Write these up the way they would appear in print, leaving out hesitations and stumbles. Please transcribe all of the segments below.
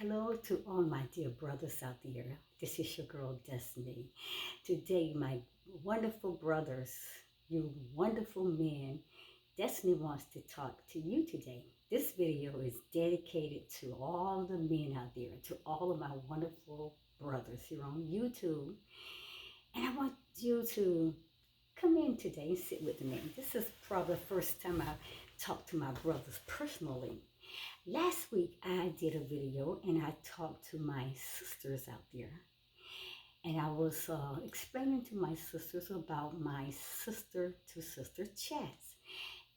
Hello to all my dear brothers out there. This is your girl Destiny. Today, my wonderful brothers, you wonderful men, Destiny wants to talk to you today. This video is dedicated to all the men out there, to all of my wonderful brothers here on YouTube. And I want you to come in today and sit with me. This is probably the first time I've talked to my brothers personally. Last week I did a video and I talked to my sisters out there. And I was explaining to my sisters about my sister-to-sister chats.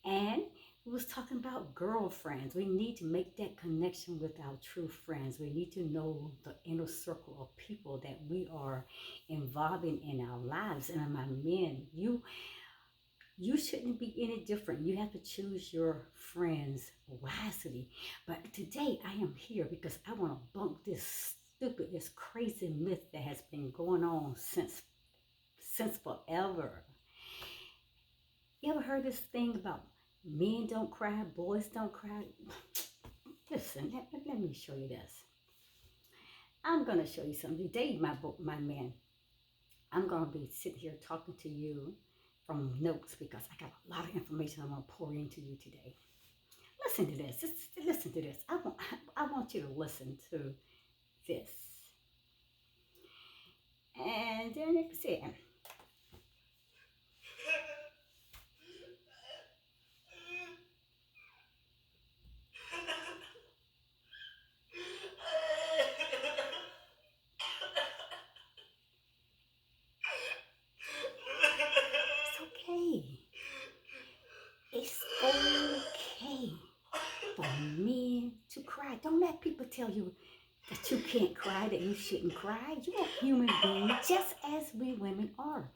And we was talking about girlfriends. We need to make that connection with our true friends. We need to know the inner circle of people that we are involving in our lives. And my men, you shouldn't be any different. You have to choose your friends wisely. But today I am here because I want to bunk this crazy myth that has been going on since forever. You ever heard this thing about men don't cry, boys don't cry? Listen, let me show you this. I'm going to show you something. Today, my man, I'm going to be sitting here talking to you from notes because I got a lot of information I want to pour into you today. Listen to this. Just listen to this. I want you to listen to this. And then it said, it's okay. It's okay for men to cry. Don't let people tell you that you can't cry, that you shouldn't cry. You're a human being just as we women are.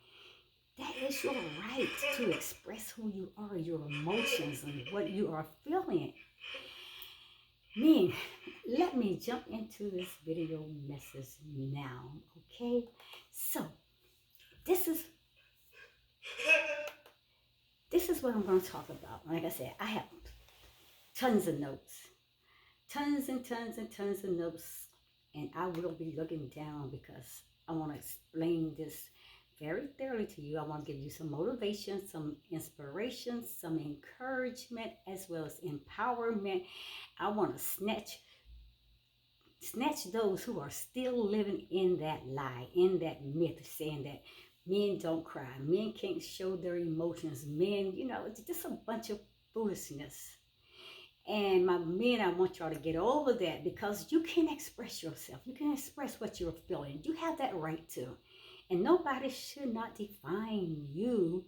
That is your right to express who you are, your emotions, and what you are feeling. Men, let me jump into this video message now, okay? So, this is what I'm going to talk about. Like I said, I have tons of notes. Tons and tons and tons of notes. And I will be looking down because I want to explain this very thoroughly to you. I want to give you some motivation, some inspiration, some encouragement, as well as empowerment. I want to snatch those who are still living in that lie, in that myth, saying that men don't cry, men can't show their emotions, men, it's just a bunch of foolishness. And my men, I want y'all to get over that because you can express yourself. You can express what you're feeling. You have that right to. And nobody should not define you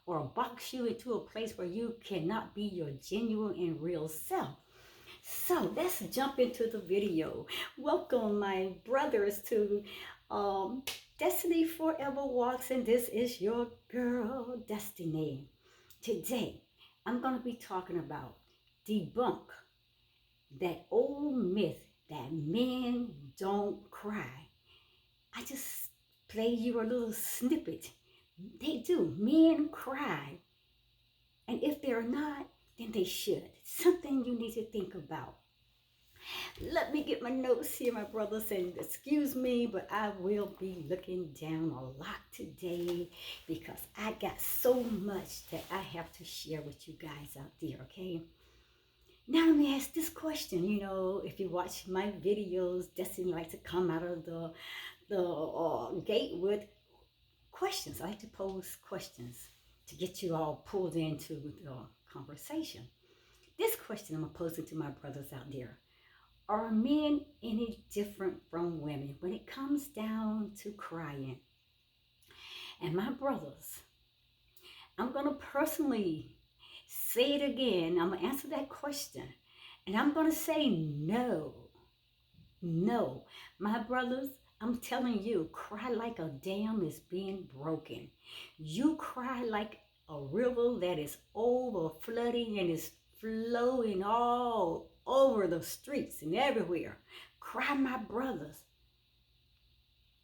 or box you into a place where you cannot be your genuine and real self. So let's jump into the video. Welcome, my brothers, to Destiny Forever Walks, and this is your girl, Destiny. Today, I'm going to be talking about debunk that old myth that men don't cry. I just play you a little snippet. They do. Men cry. And if they're not, then they should. Something you need to think about. Let me get my notes here, my brothers, and excuse me, but I will be looking down a lot today because I got so much that I have to share with you guys out there, okay? Now let me ask this question. If you watch my videos, Destiny likes to come out of the gate with questions. I like to pose questions to get you all pulled into the conversation. This question I'm posing to my brothers out there. Are men any different from women when it comes down to crying? And my brothers, I'm going to personally say it again. I'm going to answer that question. And I'm going to say no. No. My brothers, I'm telling you, cry like a dam is being broken. You cry like a river that is over flooding and is flowing all over the streets and everywhere. Cry, my brothers.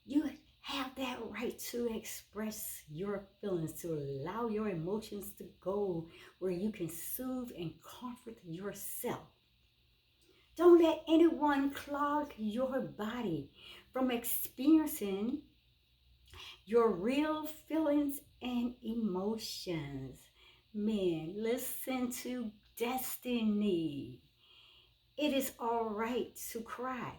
You have that right to express your feelings, to allow your emotions to go where you can soothe and comfort yourself. Don't let anyone clog your body from experiencing your real feelings and emotions. Men, listen to Destiny. It is all right to cry.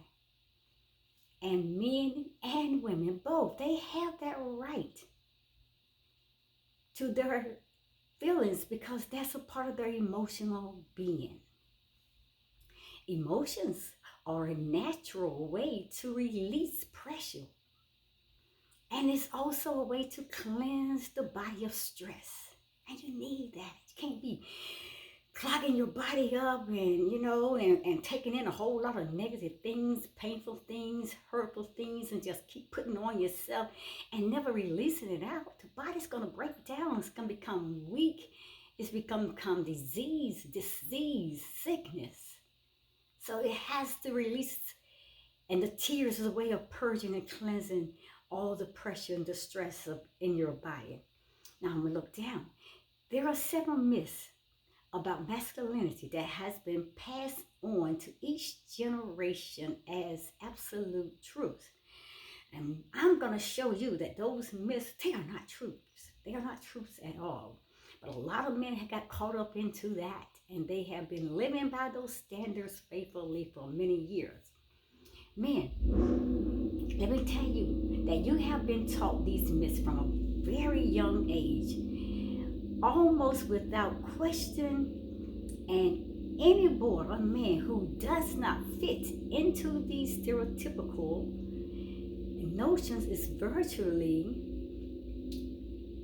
And men and women, both, they have that right to their feelings because that's a part of their emotional being. Emotions are a natural way to release pressure. And it's also a way to cleanse the body of stress. And you need that. You can't be clogging your body up and, and taking in a whole lot of negative things, painful things, hurtful things, and just keep putting on yourself and never releasing it out. The body's going to break down. It's going to become weak. It's become disease, sickness. So it has to release. And the tears is a way of purging and cleansing all the pressure and the stress in your body. Now I'm going to look down. There are several myths about masculinity that has been passed on to each generation as absolute truth. And I'm going to show you that those myths, they are not truths. They are not truths at all. But a lot of men have got caught up into that, and they have been living by those standards faithfully for many years. Men, let me tell you that you have been taught these myths from a very young age, almost without question, and any boy or man who does not fit into these stereotypical notions is virtually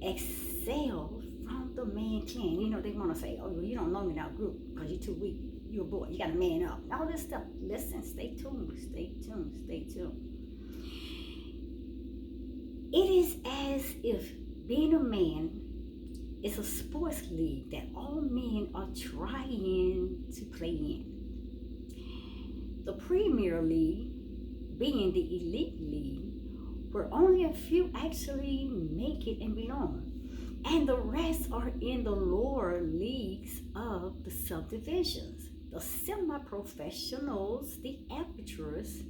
exiled from the man clan. They want to say, oh, you don't belong in our group because you're too weak. You're a boy. You got to man up. All this stuff. Listen, stay tuned. It is as if being a man is a sports league that all men are trying to play in. The Premier League being the elite league where only a few actually make it and belong. And the rest are in the lower leagues of the subdivisions, the semi-professionals, the amateurs,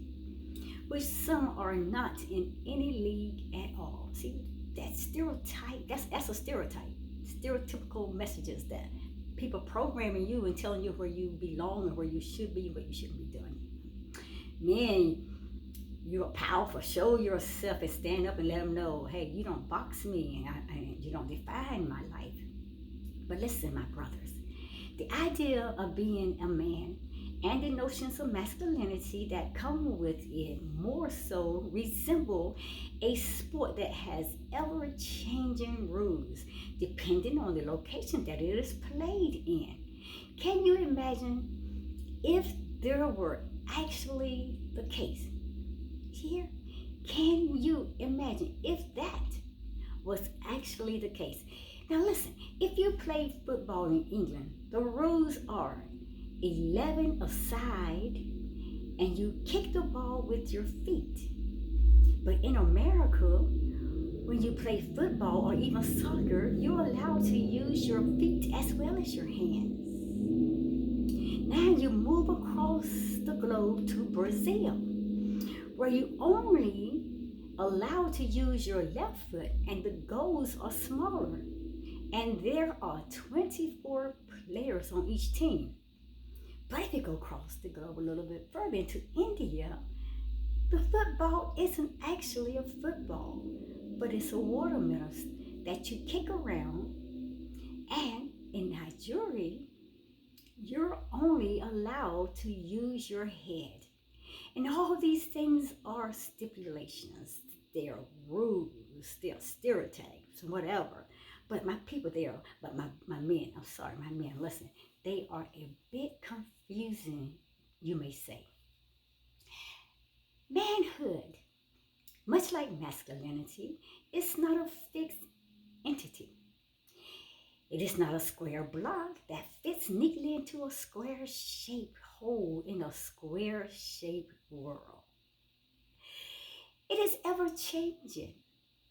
which some are not in any league at all. See, that stereotype, that's a stereotype. Stereotypical messages that people programming you and telling you where you belong and where you should be and what you shouldn't be doing. Men, you're powerful. Show yourself and stand up and let them know, hey, you don't box me and you don't define my life. But listen, my brothers, the idea of being a man and the notions of masculinity that come with it more so resemble a sport that has ever-changing rules depending on the location that it is played in. Can you imagine if there were actually the case here? Can you imagine if that was actually the case? Now listen, if you play football in England, the rules are 11 aside and you kick the ball with your feet. But in America, when you play football or even soccer, you're allowed to use your feet as well as your hands. Now you move across the globe to Brazil, where you only allowed to use your left foot and the goals are smaller. And there are 24 players on each team. But if you go across the globe a little bit further into India, the football isn't actually a football, but it's a watermelon that you kick around. And in Nigeria, you're only allowed to use your head. And all these things are stipulations. They're rules, they're stereotypes, whatever. But my people there, but my men, listen, they are a bit confusing, you may say. Manhood, much like masculinity, is not a fixed entity. It is not a square block that fits neatly into a square-shaped hole in a square-shaped world. It is ever-changing.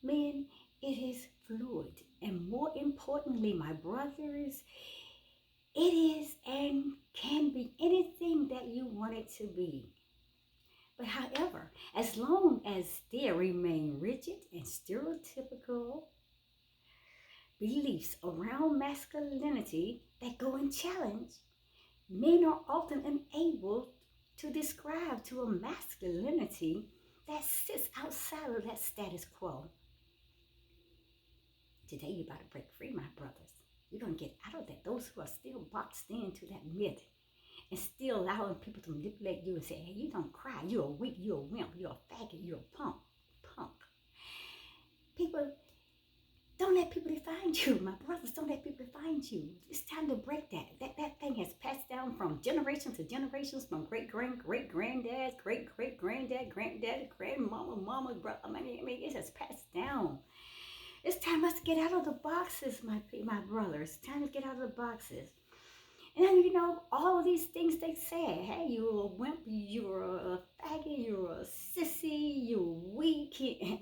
Men, it is fluid. And more importantly, my brothers, It is and can be anything that you want it to be. But however, as long as there remain rigid and stereotypical beliefs around masculinity that go unchallenged, men are often unable to describe to a masculinity that sits outside of that status quo. Today, you're about to break free, my brothers. You're going to get out of that. Those who are still boxed into that myth and still allowing people to manipulate you and say, hey, you don't cry. You're a weak, you're a wimp, you're a faggot, you're a punk. People, don't let people define you. My brothers, don't let people define you. It's time to break that. That thing has passed down from generation to generations, from great-granddad, great-great-granddad, granddad, grandmama, mama, brother. I mean, it has passed down. It's time us to get out of the boxes, my brothers. It's time to get out of the boxes. And then, you know, all of these things they say. Hey, you're a wimp, you're a faggot, you're a sissy, you're weak. Man,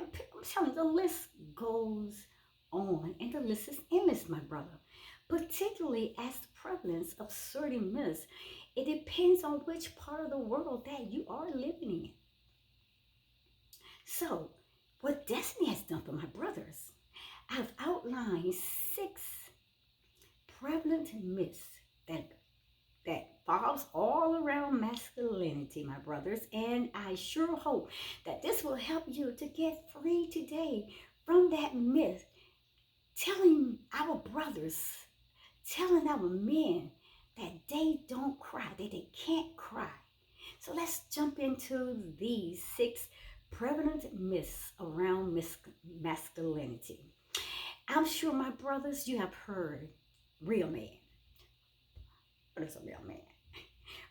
I'm telling you, the list goes on, and the list is endless, my brother. Particularly as the prevalence of certain myths, it depends on which part of the world that you are living in. So, what Destiny has done for my brothers, I've outlined 6 prevalent myths that revolves all around masculinity, my brothers, and I sure hope that this will help you to get free today from that myth, telling our brothers, telling our men that they don't cry, that they can't cry. So let's jump into these 6 prevalent myths around masculinity. I'm sure, my brothers, you have heard real man. What is a real man?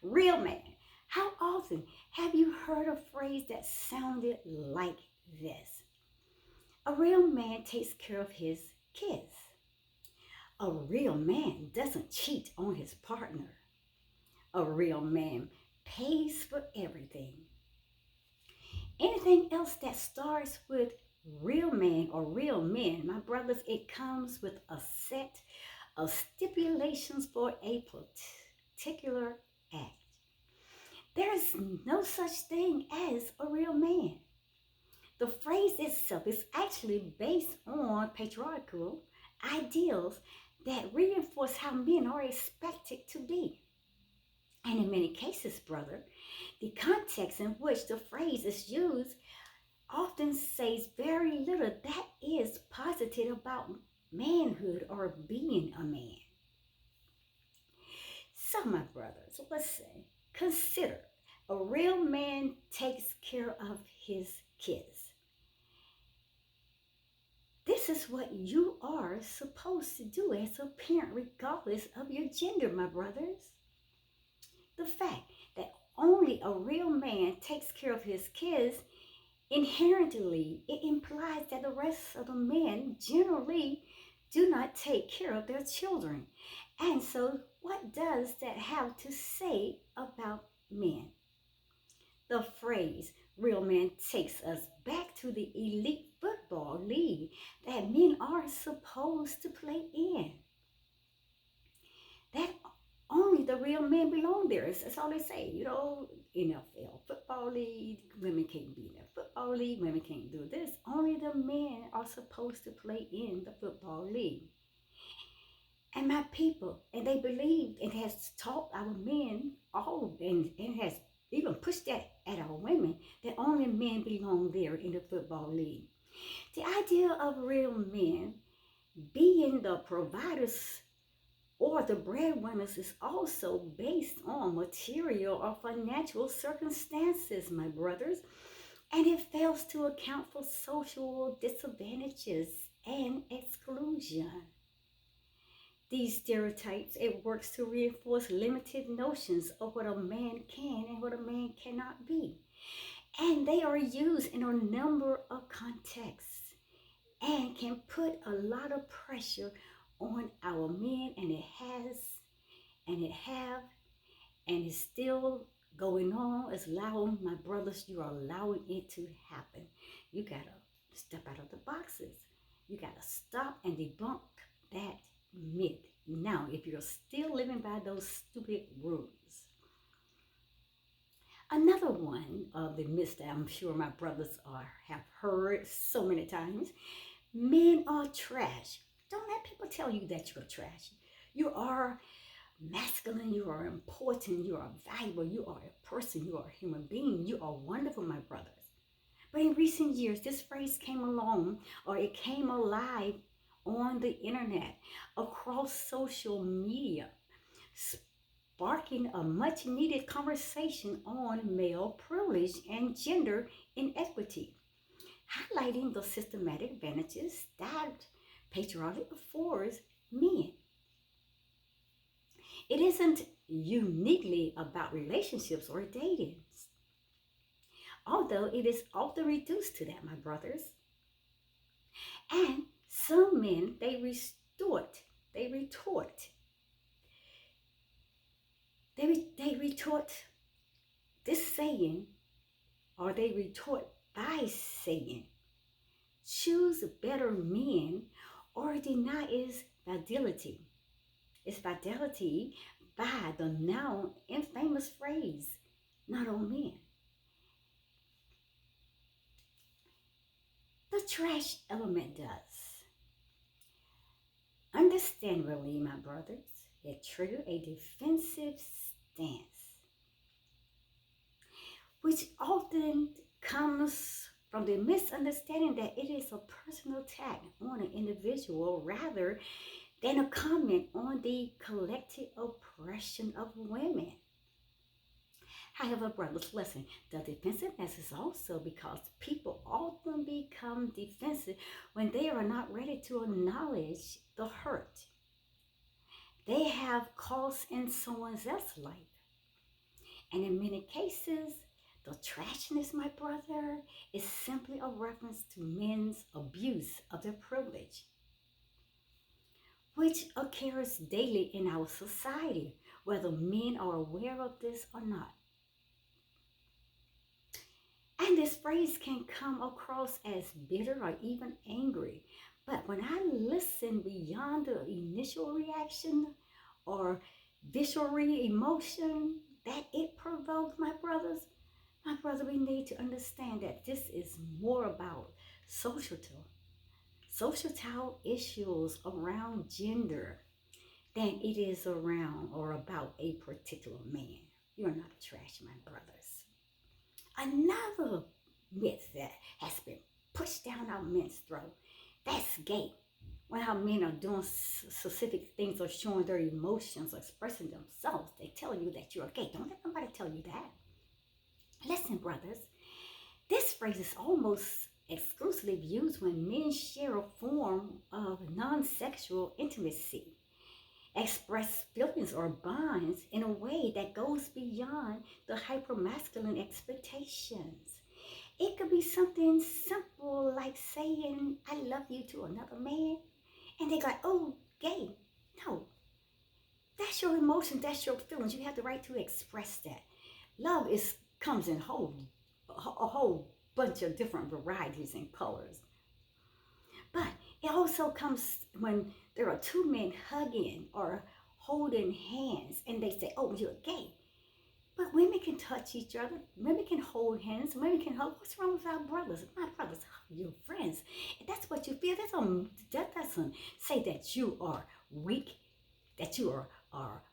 Real man. How often have you heard a phrase that sounded like this? A real man takes care of his kids. A real man doesn't cheat on his partner. A real man pays for everything. Anything else that starts with real man or real men, my brothers, it comes with a set of stipulations for a particular act. There is no such thing as a real man. The phrase itself is actually based on patriarchal ideals that reinforce how men are expected to be. And in many cases, brother, the context in which the phrase is used often says very little that is positive about manhood or being a man. So, my brothers, let's say, consider a real man takes care of his kids. This is what you are supposed to do as a parent, regardless of your gender, my brothers. The fact that only a real man takes care of his kids, inherently, it implies that the rest of the men generally do not take care of their children. And so, what does that have to say about men? The phrase real man takes us back to the elite football league that men are supposed to play in. That only the real men belong there. That's all they say. You know, NFL football league, women can't be in the football league, women can't do this. Only the men are supposed to play in the football league. And my people, and they believe it has taught our men all, and has even pushed that at our women, that only men belong there in the football league. The idea of real men being the providers or the breadwinners is also based on material or financial circumstances, my brothers, and it fails to account for social disadvantages and exclusion. These stereotypes, it works to reinforce limited notions of what a man can and what a man cannot be. And they are used in a number of contexts and can put a lot of pressure on our men, and it has, and it have, and it's still going on. It's allowing, my brothers, you are allowing it to happen. You gotta step out of the boxes. You gotta stop and debunk that myth. Now, if you're still living by those stupid rules, another one of the myths that I'm sure my brothers have heard so many times: men are trash. Don't let people tell you that you're trash. You are masculine, you are important, you are valuable, you are a person, you are a human being, you are wonderful, my brothers. But in recent years, this phrase came along, or it came alive on the internet, across social media, sparking a much needed conversation on male privilege and gender inequity, highlighting the systematic advantages that patriarchy affords men. It isn't uniquely about relationships or dating, although it is often reduced to that, my brothers. And some men, they retort, they retort this saying, or they retort by saying, choose better men or deny its fidelity. Its fidelity by the now infamous phrase, not all men. The trash element does. Understandably, my brothers, it triggered a defensive stance, which often comes from the misunderstanding that it is a personal attack on an individual rather than a comment on the collective oppression of women. However, brothers, listen, the defensiveness is also because people often become defensive when they are not ready to acknowledge the hurt they have caused in someone else's life. And in many cases, the trashiness, my brother, is simply a reference to men's abuse of their privilege, which occurs daily in our society, whether men are aware of this or not. And this phrase can come across as bitter or even angry. But when I listen beyond the initial reaction or visceral emotion that it provoked, my brother, we need to understand that this is more about societal issues around gender than it is around or about a particular man. You're not trash, my brothers. Another myth that has been pushed down our men's throat, that's gay. When our men are doing specific things or showing their emotions or expressing themselves, they tell you that you're gay. Don't let nobody tell you that. Listen, brothers, this phrase is almost exclusively used when men share a form of non-sexual intimacy, express feelings or bonds in a way that goes beyond the hypermasculine expectations. It could be something simple like saying, I love you to another man, and they go, oh, gay. No, that's your emotion, that's your feelings. You have the right to express that. Love comes in a whole bunch of different varieties and colors. But it also comes when there are two men hugging or holding hands and they say, oh, you're gay. But women can touch each other. Women can hold hands. Women can hug. What's wrong with our brothers? My brothers, your friends. If that's what you feel, that doesn't say that you are weak, that you are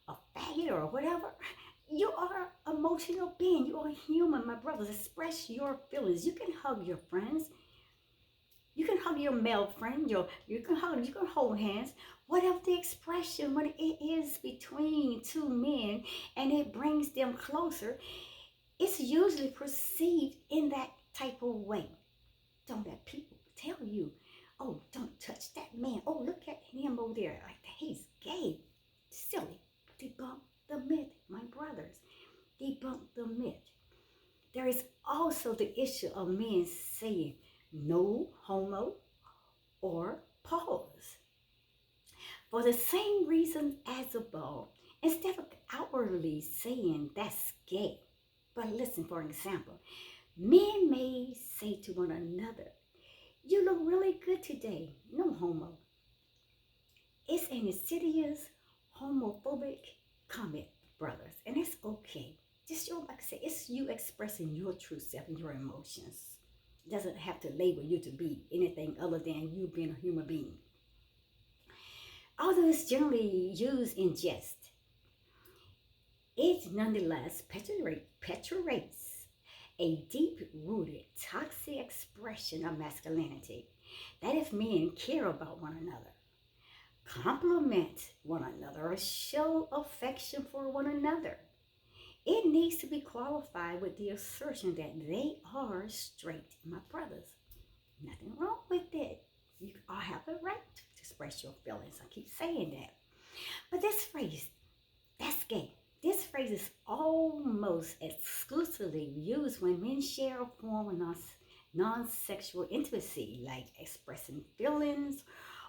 a faggot or whatever. You are an emotional being. You are human, my brothers. Express your feelings. You can hug your friends. You can hug your male friend. You can hold hands. Whatever the expression, when it is between two men and it brings them closer, it's usually perceived in that type of way. Don't let people tell you, oh, don't touch that man. Oh, look at him over there. Like, he's gay. Silly. Debunk the myth, my brothers. Debunk the myth. There is also the issue of men saying no homo or pause. For the same reason as above, instead of outwardly saying that's gay. But listen, for example, men may say to one another, you look really good today. No homo. It's an insidious homophobic comment, brothers, and it's okay. Just your, like I say, it's you expressing your true self and your emotions. It doesn't have to label you to be anything other than you being a human being. Although it's generally used in jest, it nonetheless perpetuates a deep-rooted toxic expression of masculinity. That if men care about one another, compliment one another, or show affection for one another, it needs to be qualified with the assertion that they are straight, my brothers. Nothing wrong with it. You all have the right to express your feelings. I keep saying that. But this phrase, that's gay. This phrase is almost exclusively used when men share a form of non-sexual intimacy, like expressing feelings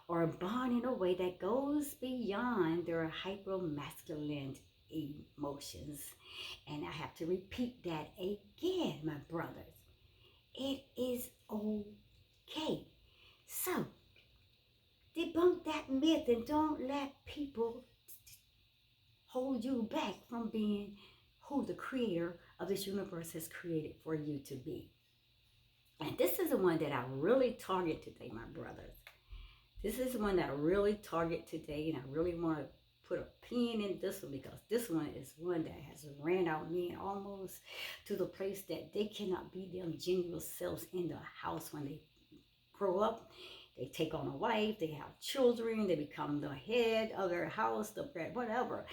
or bond in a way that goes beyond their hyper-masculine emotions. And I have to repeat that again, my brothers. It is okay. So, debunk that myth and don't let people hold you back from being who the creator of this universe has created for you to be. And this is the one that I really target today, my brothers. This is the one that I really target today, and I really want to put a pin in this one because this one is one that has ran out men almost to the place that they cannot be them genuine selves in the house when they grow up. They take on a wife, they have children, they become the head of their house, the bread, whatever.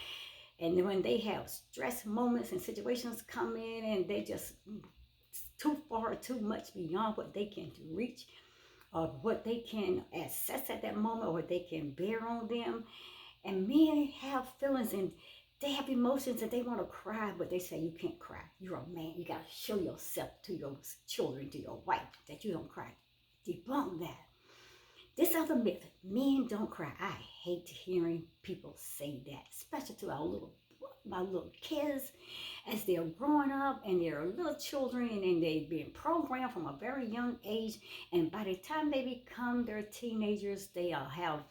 And when they have stress moments and situations come in and they just too far, too much beyond what they can reach or what they can access at that moment or what they can bear on them. And men have feelings and they have emotions and they want to cry, but they say you can't cry. You're a man. You got to show yourself to your children, to your wife, that you don't cry. Debunk that. This other myth, men don't cry. I hate hearing people say that, especially to my little kids as they're growing up and they're little children and they're being programmed from a very young age. And by the time they become their teenagers, they have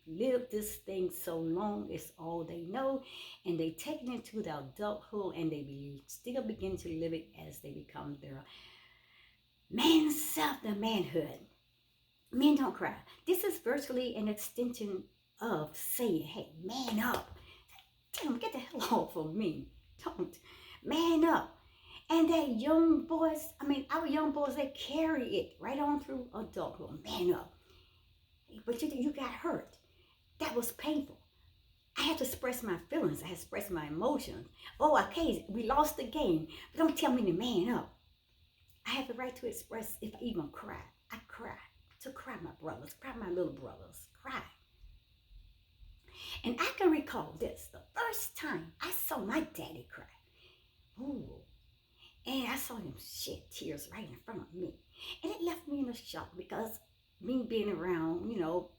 lived this thing so long, it's all they know. And they take it into the adulthood and they still begin to live it as they become their man self, the manhood. Men don't cry. This is virtually an extension of saying, hey, man up. Tell them, get the hell off of me. Don't. Man up. And that young boys, our young boys, they carry it right on through adulthood. Man up. But you got hurt. That was painful. I had to express my feelings. I had to express my emotions. Oh, okay, we lost the game. But don't tell me to man up. I have the right to express if I even cry. I cry. To cry, my brothers, cry, my little brothers, cry. And I can recall this, the first time I saw my daddy cry. Ooh. And I saw him shed tears right in front of me. And it left me in a shock because me being around,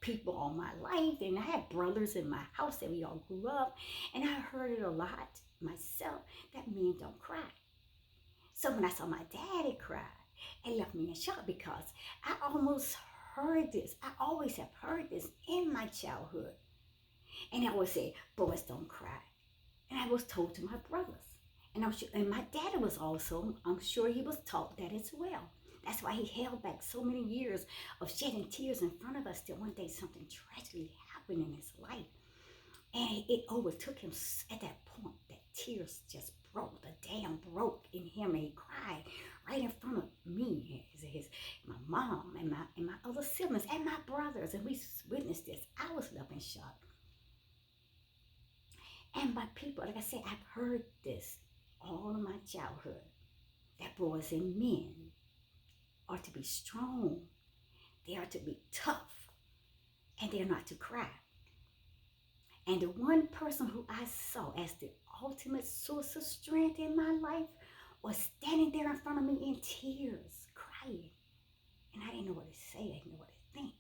people all my life, and I had brothers in my house that we all grew up, and I heard it a lot myself that men don't cry. So when I saw my daddy cry, it left me in shock because I almost heard this. I always have heard this in my childhood. And I always say, boys don't cry. And I was told to my brothers. And and my daddy was also, I'm sure he was taught that as well. That's why he held back so many years of shedding tears in front of us till one day something tragically happened in his life. And it overtook him at that point that tears just broke. The dam broke in him and he cried right in front of me, my mom and my other siblings and my brothers. And we witnessed this. I was left in shock. And by people, like I said, I've heard this all of my childhood, that boys and men are to be strong, they are to be tough, and they're not to cry. And the one person who I saw as the ultimate source of strength in my life was standing there in front of me in tears, crying. And I didn't know what to say, I didn't know what to think.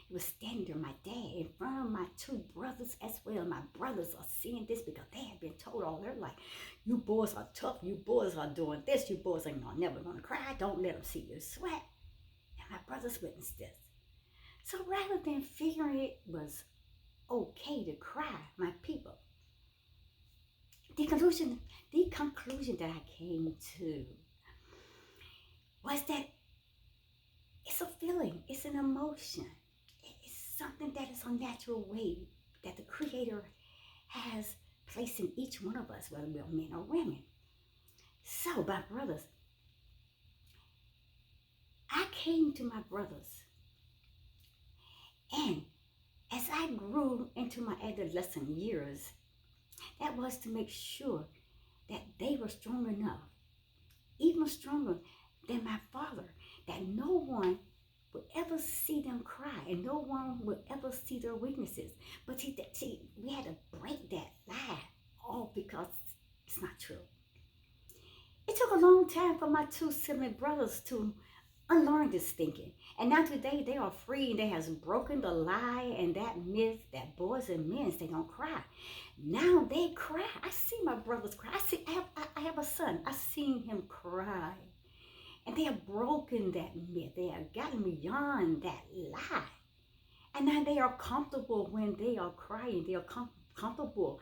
He was standing there, my dad, in front of my two brothers as well. My brothers are seeing this because they have been told all their life, you boys are tough, you boys are doing this, you boys are never going to cry, don't let them see you sweat. And my brothers witnessed this. So rather than figuring it was okay to cry, my people. The conclusion that I came to was that it's a feeling, it's an emotion, it's something that is a natural way that the Creator has placed in each one of us, whether we're men or women. So, my brothers, I came to my brothers, and as I grew into my adolescent years, that was to make sure that they were strong enough, even stronger than my father, that no one would ever see them cry and no one would ever see their weaknesses. But see, we had to break that lie, all because it's not true. It took a long time for my two sibling brothers to unlearn this thinking. And now today they are free and they has broken the lie and that myth that boys and men, they don't cry. Now they cry. I see my brothers cry. I have a son. I seen him cry. And they have broken that myth. They have gotten beyond that lie. And now they are comfortable when they are crying. They are comfortable.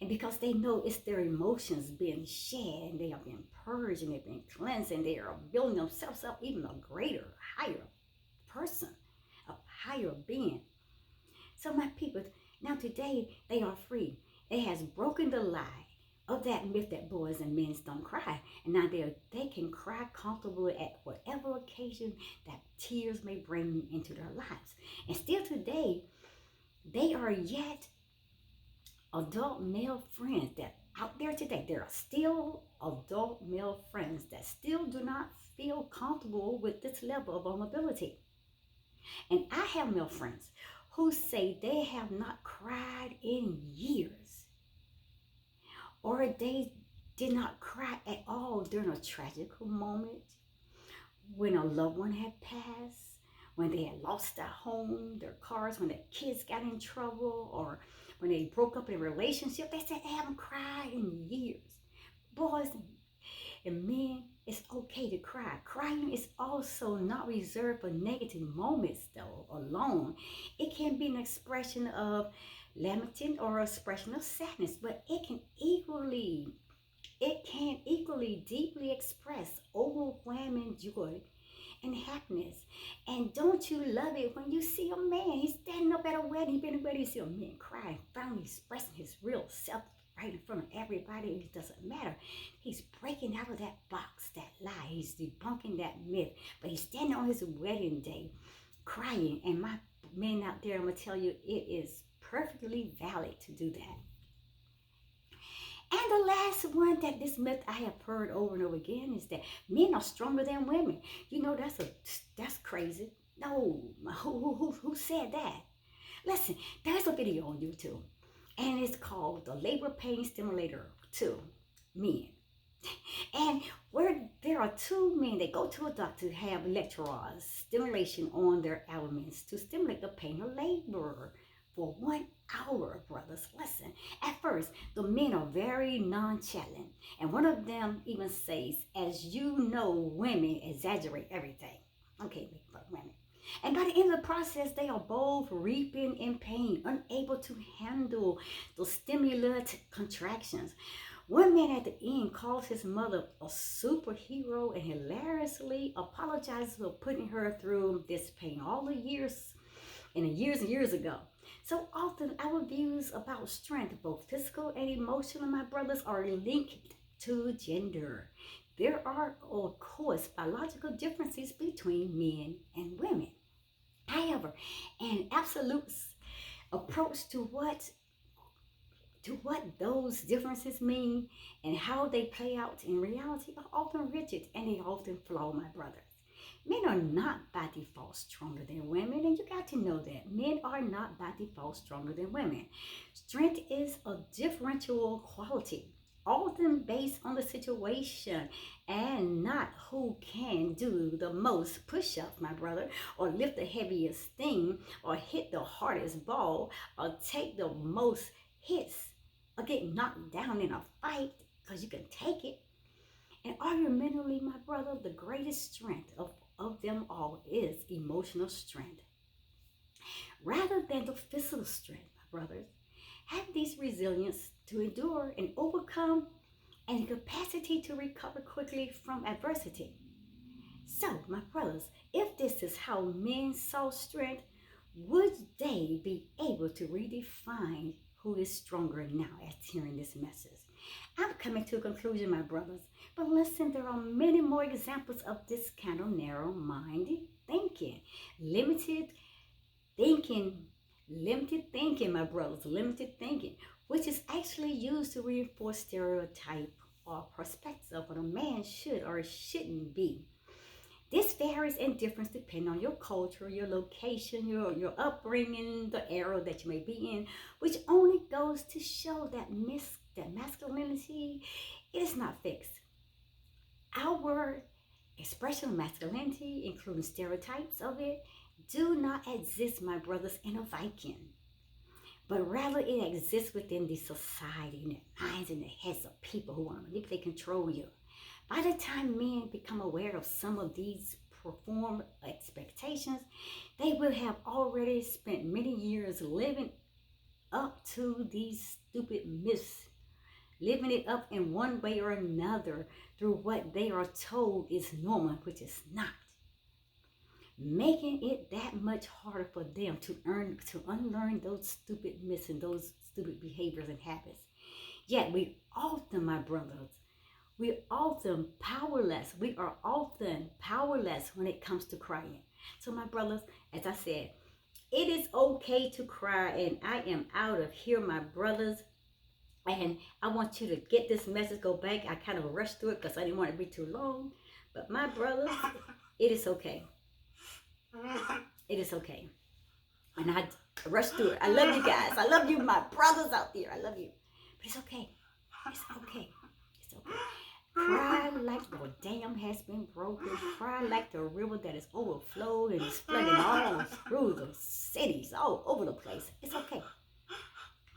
And because they know it's their emotions being shed and they are being purged and they're being cleansed and they are building themselves up even a greater, higher person, a higher being. So my people, now today they are free. It has broken the lie of that myth that boys and men don't cry. And now they can cry comfortably at whatever occasion that tears may bring into their lives. And still today, they are yet adult male friends that out there today, there are still adult male friends that still do not feel comfortable with this level of vulnerability. And I have male friends who say they have not cried in years, or they did not cry at all during a tragic moment, when a loved one had passed, when they had lost their home, their cars, when their kids got in trouble, or when they broke up in a relationship. They said they haven't cried in years. Boys and men, it's okay to cry. Crying is also not reserved for negative moments, though, alone. It can be an expression of lamenting or expression of sadness, but it can equally deeply express overwhelming joy and happiness. And don't you love it when you see a man, he's standing up at a wedding, he's been at a wedding, you see a man crying, finally expressing his real self right in front of everybody. It doesn't matter. He's breaking out of that box, that lie. He's debunking that myth. But he's standing on his wedding day crying. And my men out there, I'm going to tell you, it is perfectly valid to do that. And the last one, that this myth I have heard over and over again, is that men are stronger than women. You know, that's crazy. No, who said that? Listen, there's a video on YouTube, and it's called the Labor Pain Stimulator to Men. And where there are two men, they go to a doctor to have electrodes, stimulation on their abdomens to stimulate the pain of labor for 1 hour, brothers. Listen, at first, the men are very nonchalant. And one of them even says, as you know, women exaggerate everything. Okay, women. And by the end of the process, they are both reaping in pain, unable to handle the stimulant contractions. One man at the end calls his mother a superhero and hilariously apologizes for putting her through this pain all the years and years ago. So often our views about strength, both physical and emotional, my brothers, are linked to gender. There are, of course, biological differences between men and women. However, an absolute approach to what those differences mean and how they play out in reality are often rigid and they often flaw, my brothers. Men are not by default stronger than women, and you got to know that. Men are not by default stronger than women. Strength is a differential quality, often based on the situation and not who can do the most push-ups, my brother, or lift the heaviest thing, or hit the hardest ball, or take the most hits, or get knocked down in a fight, because you can take it. And argumentally, my brother, the greatest strength of them all is emotional strength, rather than the physical strength, brothers, have this resilience to endure and overcome and the capacity to recover quickly from adversity. So, my brothers, if this is how men saw strength, would they be able to redefine who is stronger now after hearing this message? I'm coming to a conclusion, my brothers. But listen, there are many more examples of this kind of narrow-minded thinking. Limited thinking, limited thinking, my brothers, limited thinking, which is actually used to reinforce stereotype or perspective of what a man should or shouldn't be. This varies in difference depending on your culture, your location, your upbringing, the era that you may be in, which only goes to show that that masculinity is not fixed. Our expression of masculinity, including stereotypes of it, do not exist, my brothers, in a vacuum, but rather it exists within the society, in the minds and the heads of people who want to manipulate, control you. By the time men become aware of some of these performed expectations, they will have already spent many years living up to these stupid myths, living it up in one way or another through what they are told is normal, which is not, making it that much harder for them to unlearn those stupid myths and those stupid behaviors and habits. Yet we often, my brothers, we're often powerless. We are often powerless when it comes to crying. So my brothers, as I said, it is okay to cry, and I am out of here, my brothers. And I want you to get this message, go back. I kind of rushed through it because I didn't want it to be too long. But my brothers, it is okay. It is okay. And I rushed through it. I love you guys. I love you, my brothers out there. I love you. But it's okay. It's okay. It's okay. Cry like the dam has been broken. Cry like the river that is overflowed and is flooding all through the cities, all over the place. It's okay.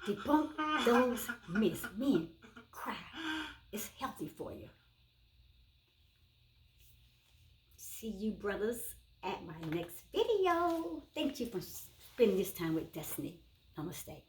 Debunk those myths. Men, cry. It's healthy for you. See you, brothers, at my next video. Thank you for spending this time with Destiny. Namaste.